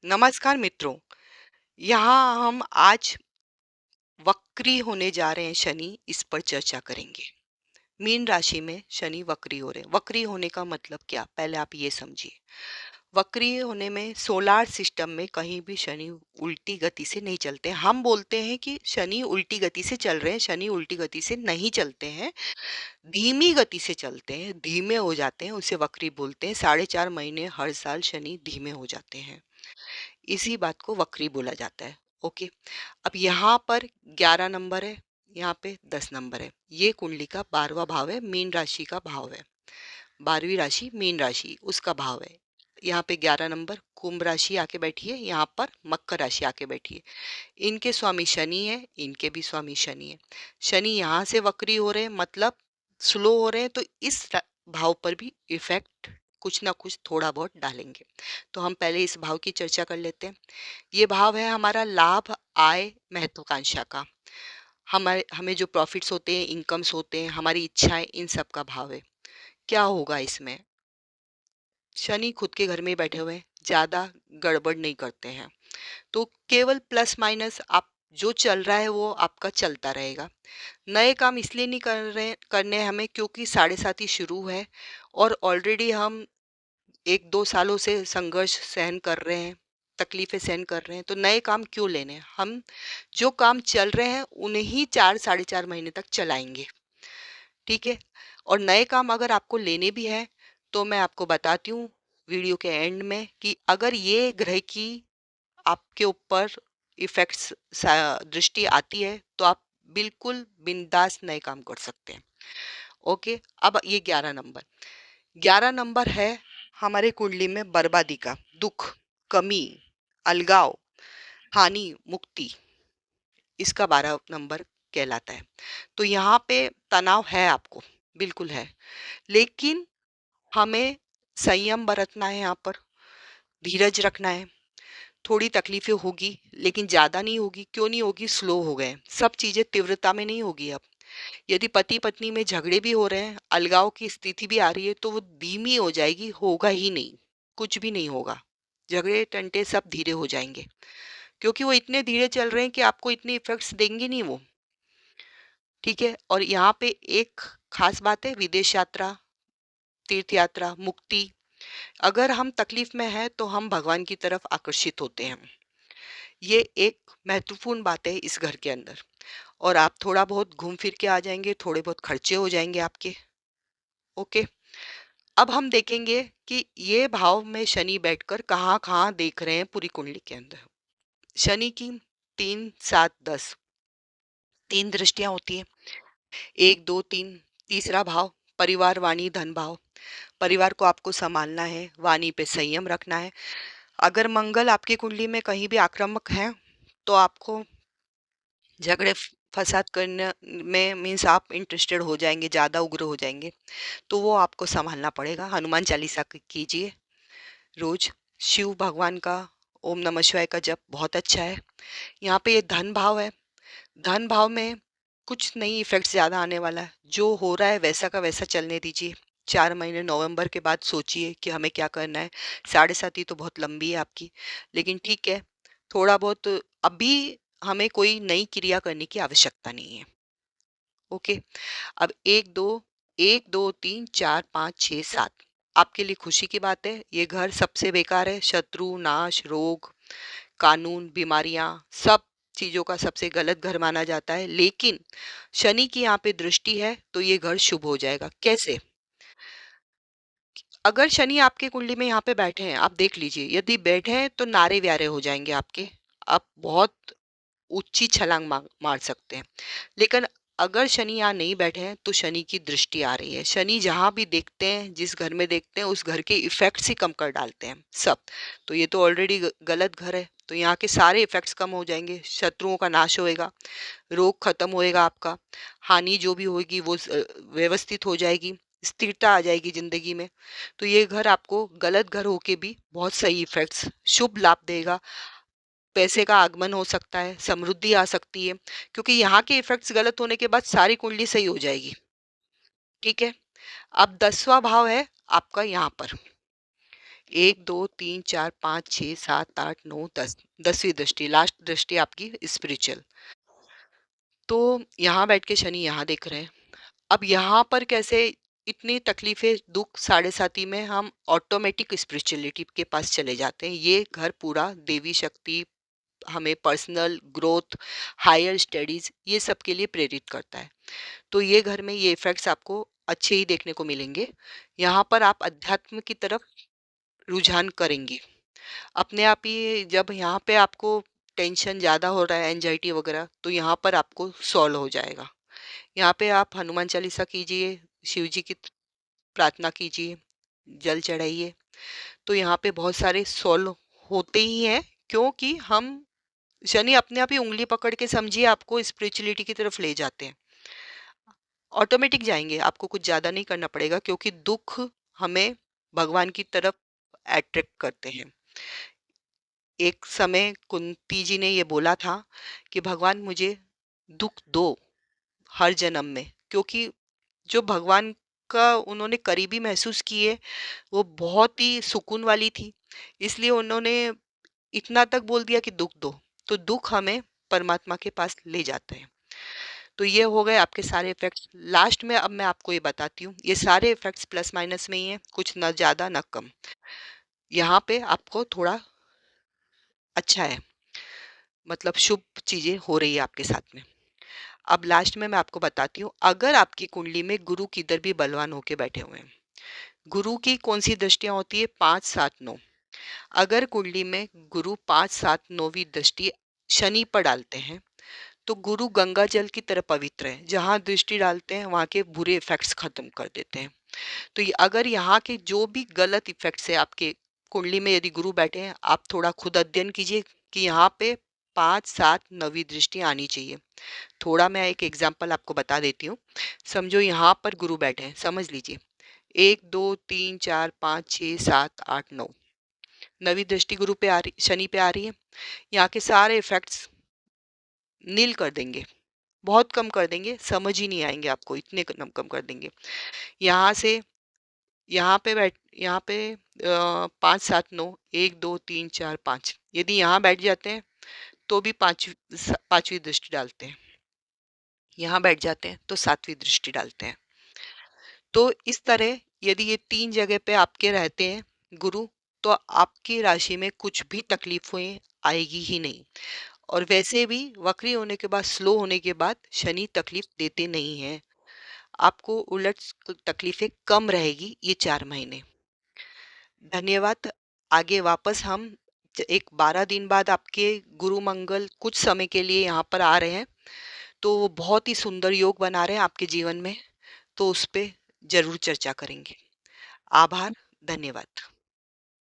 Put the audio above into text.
नमस्कार मित्रों। यहाँ हम आज वक्री होने जा रहे हैं शनि, इस पर चर्चा करेंगे। मीन राशि में शनि वक्री हो रहे हैं। वक्री होने का मतलब क्या, पहले आप ये समझिए। वक्री होने में सोलार सिस्टम में कहीं भी शनि उल्टी गति से नहीं चलते। हम बोलते हैं कि शनि उल्टी गति से चल रहे हैं, शनि उल्टी गति से नहीं चलते हैं, धीमी गति से चलते हैं, धीमे हो जाते हैं, उसे वक्री बोलते हैं। 4.5 महीने हर साल शनि धीमे हो जाते हैं, इसी बात को वक्री बोला जाता है। ओके। अब यहाँ पर 11 नंबर है, यहाँ पे 10 नंबर है। ये कुंडली का 12वां भाव है, मीन राशि का भाव है। 12वीं राशि मीन राशि, उसका भाव है। यहाँ पे 11 नंबर कुंभ राशि आके बैठी है, यहाँ पर मकर राशि आके बैठी है। इनके स्वामी शनि है, इनके भी स्वामी शनि है। शनि यहाँ से वक्री हो रहे हैं, मतलब स्लो हो रहे हैं, तो इस भाव पर भी इफेक्ट कुछ ना कुछ थोड़ा बहुत डालेंगे। तो हम पहले इस भाव की चर्चा कर लेते हैं। ये भाव है हमारा लाभ, आय, महत्वाकांक्षा का। हमारे हमें जो प्रॉफिट्स होते हैं, इनकम्स होते हैं, हमारी इच्छाएं, इन सब का भाव है। क्या होगा इसमें? शनि खुद के घर में बैठे हुए हैं, ज्यादा गड़बड़ नहीं करते हैं, तो केवल प्लस माइनस आप जो चल रहा है वो आपका चलता रहेगा। नए काम इसलिए नहीं करने हमें क्योंकि 7.5 ही शुरू है, और ऑलरेडी हम 1-2 सालों से संघर्ष सहन कर रहे हैं, तकलीफें सहन कर रहे हैं, तो नए काम क्यों लेने। हम जो काम चल रहे हैं उन्हें ही 4-4.5 महीने तक चलाएंगे। ठीक है। और नए काम अगर आपको लेने भी है तो मैं आपको बताती हूँ वीडियो के एंड में कि अगर ये ग्रह की आपके ऊपर इफेक्ट्स दृष्टि आती है तो आप बिल्कुल बिंदास नए काम कर सकते हैं। ओके। अब ये 11 नंबर, 11 नंबर है हमारे कुंडली में बर्बादी का, दुख, कमी, अलगाव, हानि, मुक्ति, इसका 12 नंबर कहलाता है। तो यहाँ पे तनाव है आपको, बिल्कुल है, लेकिन हमें संयम बरतना है, यहाँ पर धीरज रखना है। थोड़ी तकलीफें होगी लेकिन ज्यादा नहीं होगी। क्यों नहीं होगी? स्लो हो गए, सब चीजें तीव्रता में नहीं होगी। अब यदि पति पत्नी में झगड़े भी हो रहे हैं, अलगाव की स्थिति भी आ रही है, तो वो धीमी हो जाएगी, होगा ही नहीं, कुछ भी नहीं होगा। झगड़े टंटे सब धीरे हो जाएंगे, क्योंकि वो इतने धीरे चल रहे हैं कि आपको इतने इफेक्ट्स देंगे नहीं वो। ठीक है। और यहाँ पे एक खास बात है, विदेश यात्रा, तीर्थ यात्रा, मुक्ति। अगर हम तकलीफ में हैं तो हम भगवान की तरफ आकर्षित होते हैं। ये एक महत्वपूर्ण बात है इस घर के अंदर। और आप थोड़ा बहुत घूम फिर के आ जाएंगे, थोड़े बहुत खर्चे हो जाएंगे आपके। ओके। अब हम देखेंगे कि ये भाव में शनि बैठकर कहाँ कहाँ देख रहे हैं पूरी कुंडली के अंदर। शनि की 3, 7, 10 तीन दृष्टियां होती है। 1, 2, 3। तीसरा भाव परिवार, वाणी, धन भाव। परिवार को आपको संभालना है, वाणी पे संयम रखना है। अगर मंगल आपकी कुंडली में कहीं भी आक्रामक है तो आपको झगड़े फसाद करने में मीन्स आप इंटरेस्टेड हो जाएंगे, ज्यादा उग्र हो जाएंगे, तो वो आपको संभालना पड़ेगा। हनुमान चालीसा कीजिए रोज। शिव भगवान का ओम नमः शिवाय का जप बहुत अच्छा है। यहाँ पे ये धन भाव है। धन भाव में कुछ नहीं इफेक्ट ज्यादा आने वाला है, जो हो रहा है वैसा का वैसा चलने दीजिए। 4 महीने नवंबर के बाद सोचिए कि हमें क्या करना है। 7.5 ही तो बहुत लंबी है आपकी, लेकिन ठीक है, थोड़ा बहुत अभी हमें कोई नई क्रिया करने की आवश्यकता नहीं है। ओके। अब 1, 2, 1, 2, 3, 4, 5, 6, 7 आपके लिए खुशी की बात है। ये घर सबसे बेकार है, शत्रु, नाश, रोग, कानून, बीमारियां, सब चीजों का सबसे गलत घर माना जाता है। लेकिन शनि की यहाँ पे दृष्टि है तो ये घर शुभ हो जाएगा। कैसे? अगर शनि आपके कुंडली में यहाँ पे बैठे हैं, आप देख लीजिए, यदि बैठे हैं तो नारे व्यारे हो जाएंगे आपके, आप बहुत ऊंची छलांग मार सकते हैं। लेकिन अगर शनि यहाँ नहीं बैठे हैं तो शनि की दृष्टि आ रही है। शनि जहां भी देखते हैं, जिस घर में देखते हैं, उस घर के इफेक्ट्स ही कम कर डालते हैं सब। तो ये तो ऑलरेडी गलत घर है, तो यहाँ के सारे इफेक्ट्स कम हो जाएंगे, शत्रुओं का नाश होएगा, रोग खत्म होएगा आपका, हानि जो भी होगी वो व्यवस्थित हो जाएगी, स्थिरता आ जाएगी जिंदगी में। तो ये घर आपको गलत घर होके भी बहुत सही इफेक्ट्स, शुभ लाभ देगा। पैसे का आगमन हो सकता है, समृद्धि आ सकती है, क्योंकि यहाँ के इफेक्ट्स गलत होने के बाद सारी कुंडली सही हो जाएगी। ठीक है। अब 10वां भाव है आपका यहाँ पर। 1, 2, 3, 4, 5, 6, 7, 8, 9, 10, 10वीं दृष्टि, लास्ट दृष्टि आपकी स्पिरिचुअल। तो यहाँ बैठ के शनि यहाँ देख रहे हैं। अब यहाँ पर कैसे इतनी तकलीफें, दुख, साढ़े साती में हम ऑटोमेटिक स्पिरिचुअलिटी के पास चले जाते हैं। ये घर पूरा देवी शक्ति, हमें पर्सनल ग्रोथ, हायर स्टडीज, ये सब के लिए प्रेरित करता है। तो ये घर में ये इफेक्ट्स आपको अच्छे ही देखने को मिलेंगे। यहाँ पर आप अध्यात्म की तरफ रुझान करेंगे अपने आप ही। जब यहाँ पे आपको टेंशन ज़्यादा हो रहा है, एंजाइटी वगैरह, तो यहाँ पर आपको सॉल्व हो जाएगा। यहाँ पे आप हनुमान चालीसा कीजिए, शिव जी की प्रार्थना कीजिए, जल चढ़ाइए, तो यहाँ पे बहुत सारे सॉल्व होते ही हैं। क्योंकि हम, शनि अपने आप ही उंगली पकड़ के समझिए आपको स्पिरिचुअलिटी की तरफ ले जाते हैं। ऑटोमेटिक जाएंगे, आपको कुछ ज़्यादा नहीं करना पड़ेगा, क्योंकि दुख हमें भगवान की तरफ अट्रैक्ट करते हैं। एक समय कुंती जी ने ये बोला था कि भगवान मुझे दुख दो हर जन्म में, क्योंकि जो भगवान का उन्होंने करीबी महसूस किए वो बहुत ही सुकून वाली थी। इसलिए उन्होंने इतना तक बोल दिया कि दुख दो, तो दुख हमें परमात्मा के पास ले जाते हैं। तो ये हो गए आपके सारे इफेक्ट्स। लास्ट में अब मैं आपको ये बताती हूँ, ये सारे इफेक्ट्स प्लस माइनस में ही है, कुछ न ज़्यादा न कम। यहाँ पे आपको थोड़ा अच्छा है, मतलब शुभ चीजें हो रही है आपके साथ में। अब लास्ट में मैं आपको बताती हूँ, अगर आपकी कुंडली में गुरु किधर भी बलवान होके बैठे हुए हैं, गुरु की कौन सी दृष्टियां होती है, 5, 7, 9। अगर कुंडली में गुरु 5, 7, 9वीं दृष्टि शनि पर डालते हैं, तो गुरु गंगा जल की तरह पवित्र है, जहाँ दृष्टि डालते हैं वहाँ के बुरे इफेक्ट्स खत्म कर देते हैं। तो अगर यहाँ के जो भी गलत इफेक्ट्स है आपके कुंडली में, यदि गुरु बैठे हैं, आप थोड़ा खुद अध्ययन कीजिए कि यहाँ पे 5, 7, 9वीं दृष्टि आनी चाहिए। थोड़ा मैं एक एग्जांपल आपको बता देती हूँ। समझो यहाँ पर गुरु बैठे हैं, समझ लीजिए 1, 2, 3, 4, 5, 6, 7, 8, 9, 9वीं दृष्टि गुरु पे आ रही, शनि पे आ रही है। यहाँ के सारे इफेक्ट्स नील कर देंगे, बहुत कम कर देंगे, समझ ही नहीं आएंगे आपको, इतने कम कम कर देंगे। यहाँ से यहाँ पे 5, 7, 9, 1, 2, 3, 4, 5, यदि यहाँ बैठ जाते हैं तो भी पांचवी दृष्टि डालते हैं, यहाँ बैठ जाते हैं तो 7वीं दृष्टि डालते हैं। तो इस तरह यदि ये 3 जगह पे आपके रहते हैं गुरु, तो आपकी राशि में कुछ भी तकलीफें आएगी ही नहीं। और वैसे भी वक्री होने के बाद, स्लो होने के बाद शनि तकलीफ देते नहीं हैं, आपको उलट तकलीफें कम रहेगी ये 4 महीने। धन्यवाद। आगे वापस हम एक 12 दिन बाद आपके गुरु मंगल कुछ समय के लिए यहाँ पर आ रहे हैं, तो वो बहुत ही सुंदर योग बना रहे हैं आपके जीवन में, तो उस पे जरूर चर्चा करेंगे। आभार, धन्यवाद।